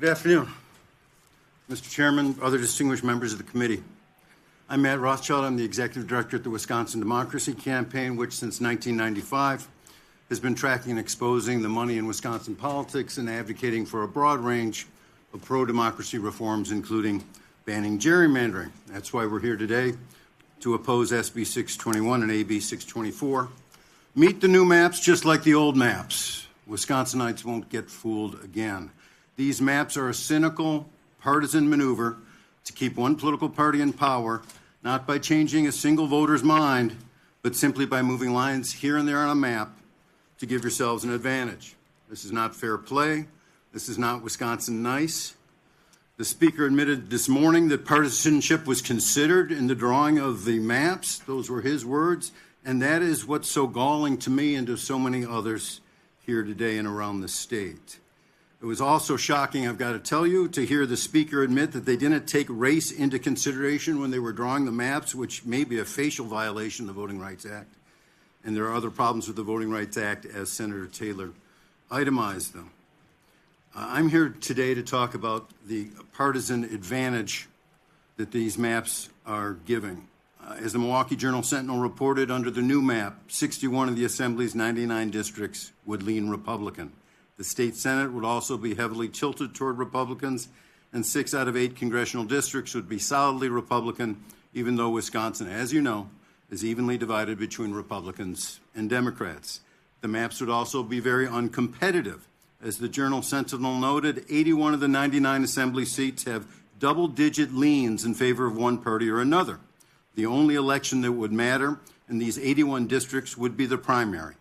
Good afternoon, Mr. Chairman, other distinguished members of the committee. I'm Matt Rothschild. I'm the Executive Director at the Wisconsin Democracy Campaign, which since 1995 has been tracking and exposing the money in Wisconsin politics and advocating for a broad range of pro-democracy reforms, including banning gerrymandering. That's why we're here today to oppose SB 621 and AB 624. Meet the new maps just like the old maps. Wisconsinites won't get fooled again. These maps are a cynical, partisan maneuver to keep one political party in power, not by changing a single voter's mind, but simply by moving lines here and there on a map to give yourselves an advantage. This is not fair play. This is not Wisconsin nice. The Speaker admitted this morning that partisanship was considered in the drawing of the maps. Those were his words. And that is what's so galling to me and to so many others here today and around the state. It was also shocking, I've got to tell you, to hear the Speaker admit that they didn't take race into consideration when they were drawing the maps, which may be a facial violation of the Voting Rights Act. And there are other problems with the Voting Rights Act, as Senator Taylor itemized them. I'm here today to talk about the partisan advantage that these maps are giving. As the Milwaukee Journal-Sentinel reported, under the new map, 61 of the Assembly's 99 districts would lean Republican. The state Senate would also be heavily tilted toward Republicans, and 6 out of 8 congressional districts would be solidly Republican, even though Wisconsin, as you know, is evenly divided between Republicans and Democrats. The maps would also be very uncompetitive. As the Journal-Sentinel noted, 81 of the 99 Assembly seats have double-digit leans in favor of one party or another. The only election that would matter in these 81 districts would be the primary.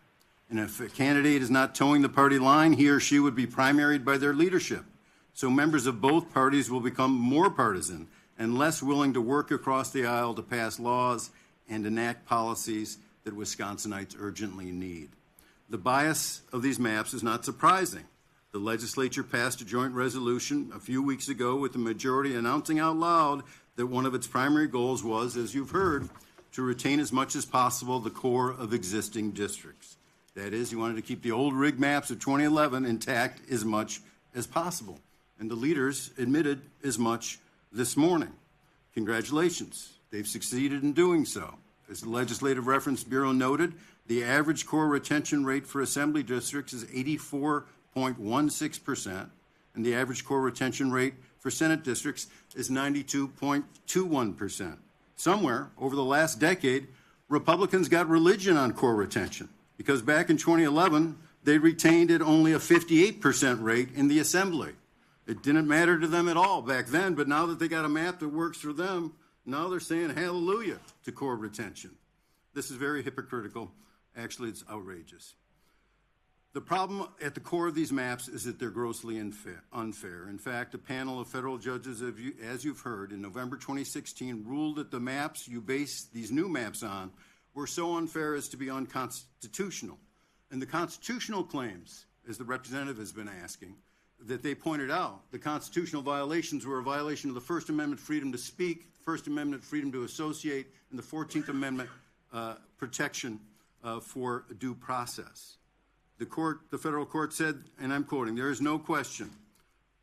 And if a candidate is not towing the party line, he or she would be primaried by their leadership. So members of both parties will become more partisan and less willing to work across the aisle to pass laws and enact policies that Wisconsinites urgently need. The bias of these maps is not surprising. The legislature passed a joint resolution a few weeks ago with the majority announcing out loud that one of its primary goals was, as you've heard, to retain as much as possible the core of existing districts. That is, you wanted to keep the old rig maps of 2011 intact as much as possible. And the leaders admitted as much this morning. Congratulations. They've succeeded in doing so. As the Legislative Reference Bureau noted, the average core retention rate for assembly districts is 84.16%, and the average core retention rate for Senate districts is 92.21%. Somewhere over the last decade, Republicans got religion on core retention, because back in 2011, they retained at only a 58% rate in the Assembly. It didn't matter to them at all back then, but now that they got a map that works for them, now they're saying hallelujah to core retention. This is very hypocritical. Actually, it's outrageous. The problem at the core of these maps is that they're grossly unfair. In fact, a panel of federal judges, as you've heard, in November 2016 ruled that the maps you base these new maps on were so unfair as to be unconstitutional. And the constitutional claims, as the representative has been asking, that they pointed out, the constitutional violations were a violation of the First Amendment freedom to speak, First Amendment freedom to associate, and the 14th Amendment protection for due process. The federal court said, and I'm quoting, "There is no question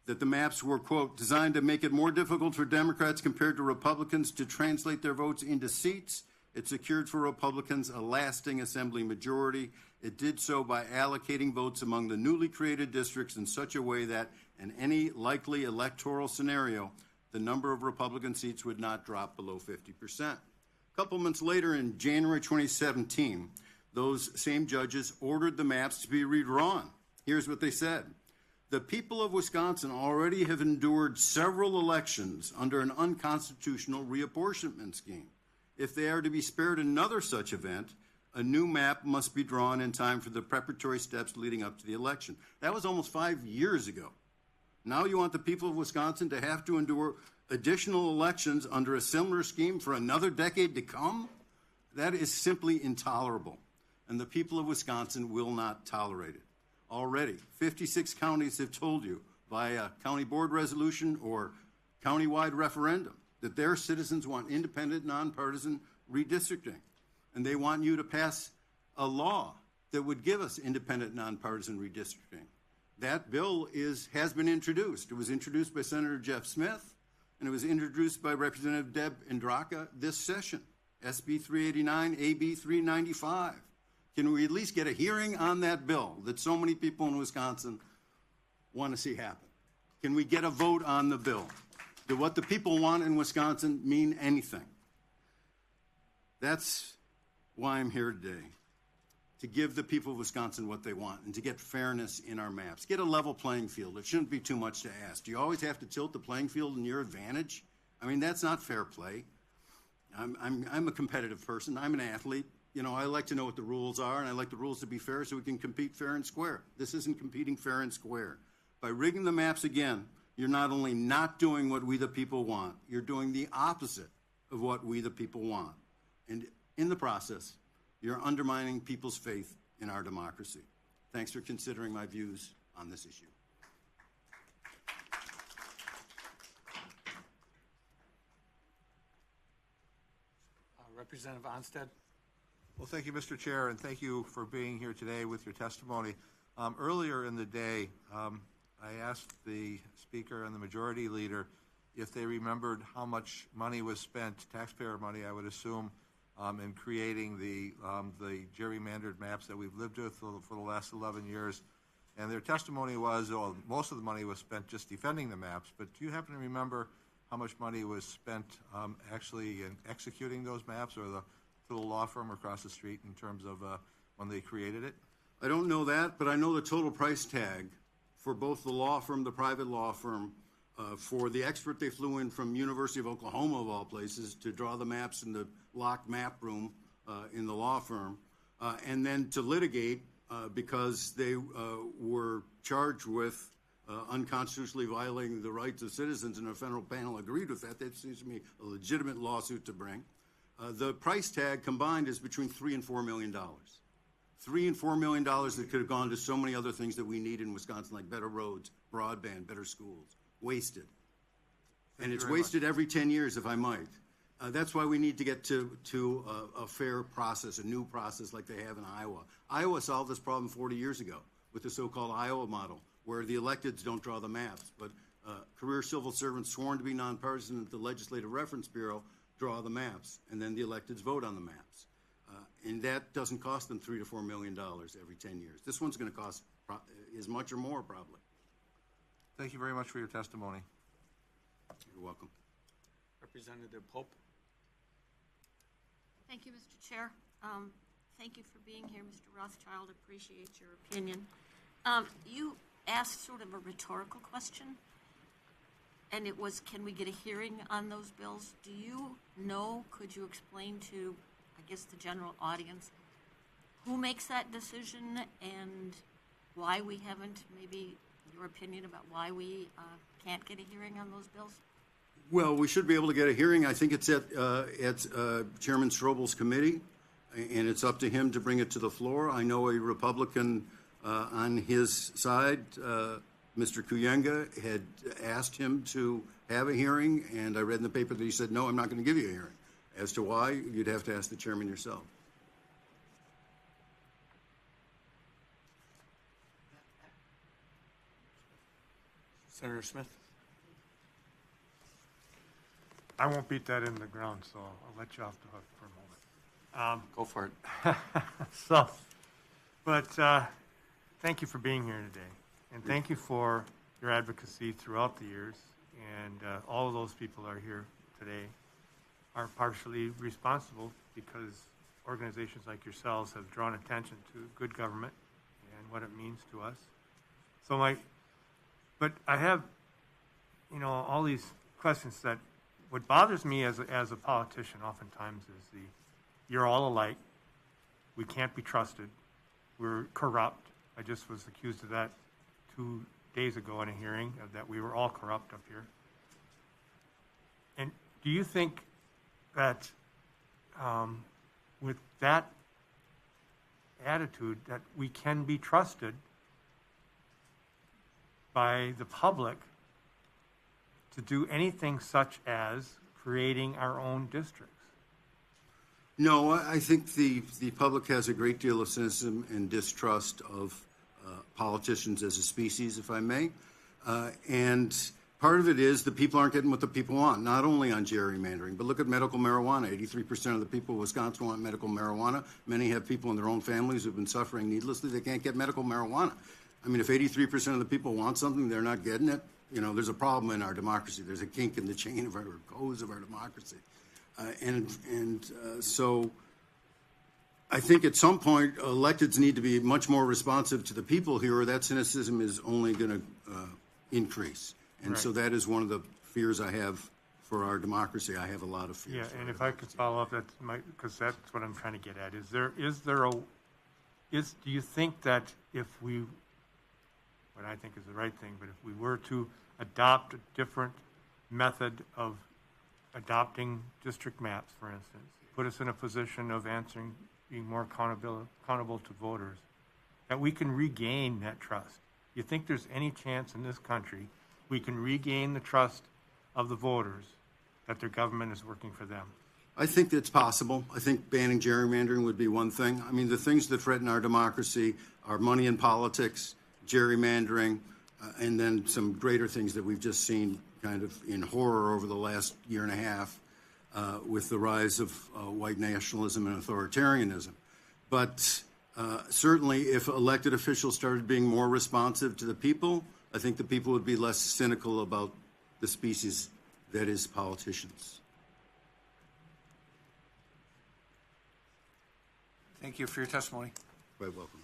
that the maps were, quote, designed to make it more difficult for Democrats compared to Republicans to translate their votes into seats. It secured for Republicans a lasting assembly majority. It did so by allocating votes among the newly created districts in such a way that in any likely electoral scenario, the number of Republican seats would not drop below 50%. A couple months later, in January 2017, those same judges ordered the maps to be redrawn. Here's what they said. The people of Wisconsin already have endured several elections under an unconstitutional reapportionment scheme. If they are to be spared another such event, a new map must be drawn in time for the preparatory steps leading up to the election." That was almost 5 years ago. Now you want the people of Wisconsin to have to endure additional elections under a similar scheme for another decade to come? That is simply intolerable, and the people of Wisconsin will not tolerate it. Already, 56 counties have told you via county board resolution or countywide referendum that their citizens want independent, nonpartisan redistricting. And they want you to pass a law that would give us independent, nonpartisan redistricting. That bill has been introduced. It was introduced by Senator Jeff Smith, and it was introduced by Representative Deb Indraka this session, SB 389, AB 395. Can we at least get a hearing on that bill that so many people in Wisconsin want to see happen? Can we get a vote on the bill? Do what the people want in Wisconsin mean anything? That's why I'm here today, to give the people of Wisconsin what they want and to get fairness in our maps. Get a level playing field. It shouldn't be too much to ask. Do you always have to tilt the playing field in your advantage? I mean, that's not fair play. I'm a competitive person. I'm an athlete. You know, I like to know what the rules are, and I like the rules to be fair so we can compete fair and square. This isn't competing fair and square. By rigging the maps again, you're not only not doing what we the people want, you're doing the opposite of what we the people want. And in the process, you're undermining people's faith in our democracy. Thanks for considering my views on this issue. Representative Onsted. Well, thank you, Mr. Chair, and thank you for being here today with your testimony. Earlier in the day, I asked the Speaker and the Majority Leader if they remembered how much money was spent, taxpayer money, I would assume, in creating the gerrymandered maps that we've lived with for the last 11 years. And their testimony was, well, most of the money was spent just defending the maps, but do you happen to remember how much money was spent actually in executing those maps, or the little law firm across the street in terms of when they created it? I don't know that, but I know the total price tag for both the law firm, the private law firm, for the expert they flew in from University of Oklahoma, of all places, to draw the maps in the locked map room in the law firm, and then to litigate because they were charged with unconstitutionally violating the rights of citizens, and a federal panel agreed with that. That seems to me a legitimate lawsuit to bring. The price tag combined is between $3 and $4 million. $3 and $4 million that could have gone to so many other things that we need in Wisconsin, like better roads, broadband, better schools. Wasted. And it's wasted every 10 years, if I might. That's why we need to get to a fair process, a new process like they have in Iowa. Iowa solved this problem 40 years ago with the so-called Iowa model, where the electeds don't draw the maps, but career civil servants sworn to be nonpartisan at the Legislative Reference Bureau draw the maps, and then the electeds vote on the maps. And that doesn't cost them $3 to $4 million every 10 years. This one's going to cost as much or more, probably. Thank you very much for your testimony. You're welcome. Representative Pope. Thank you, Mr. Chair. Thank you for being here, Mr. Rothschild. Appreciate your opinion. You asked sort of a rhetorical question, and it was, can we get a hearing on those bills? Do you know, could you explain to, I guess, the general audience, who makes that decision and why we haven't, maybe your opinion about why we can't get a hearing on those bills? Well, we should be able to get a hearing. I think it's at Chairman Strobel's committee, and it's up to him to bring it to the floor. I know a Republican on his side, Mr. Kuyenga, had asked him to have a hearing, and I read in the paper that he said, no, I'm not going to give you a hearing. As to why, you'd have to ask the chairman yourself. Senator Smith. I won't beat that into the ground, so I'll let you off the hook for a moment. Go for it. Thank you for being here today, and thank you for your advocacy throughout the years. And all of those people that are here today are partially responsible because organizations like yourselves have drawn attention to good government and what it means to us. But I have, all these questions that what bothers me as a politician oftentimes is you're all alike. We can't be trusted. We're corrupt. I just was accused of that 2 days ago in a hearing, that we were all corrupt up here. And do you think that with that attitude that we can be trusted by the public to do anything such as creating our own districts? No, I think the public has a great deal of cynicism and distrust of politicians as a species, if I may. And part of it is the people aren't getting what the people want, not only on gerrymandering, but look at medical marijuana. 83% of the people of Wisconsin want medical marijuana. Many have people in their own families who've been suffering needlessly. They can't get medical marijuana. I mean, if 83% of the people want something, they're not getting it. You know, there's a problem in our democracy. There's a kink in the chain of our codes of our democracy. So I think at some point electeds need to be much more responsive to the people here, or that cynicism is only going to increase. And Right. so that is one of the fears I have for our democracy. I have a lot of fears. Yeah, for and our if I could democracy. follow up, because that's what I'm trying to get at. Do you think that if we, what I think is the right thing, but if we were to adopt a different method of adopting district maps, for instance, put us in a position of being more accountable to voters, that we can regain that trust? You think there's any chance in this country we can regain the trust of the voters that their government is working for them? I think it's possible. I think banning gerrymandering would be one thing. I mean, the things that threaten our democracy are money in politics, gerrymandering, and then some greater things that we've just seen kind of in horror over the last year and a half with the rise of white nationalism and authoritarianism. But certainly if elected officials started being more responsive to the people, I think the people would be less cynical about the species that is politicians. Thank you for your testimony. Quite welcome.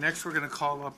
Next, we're going to call up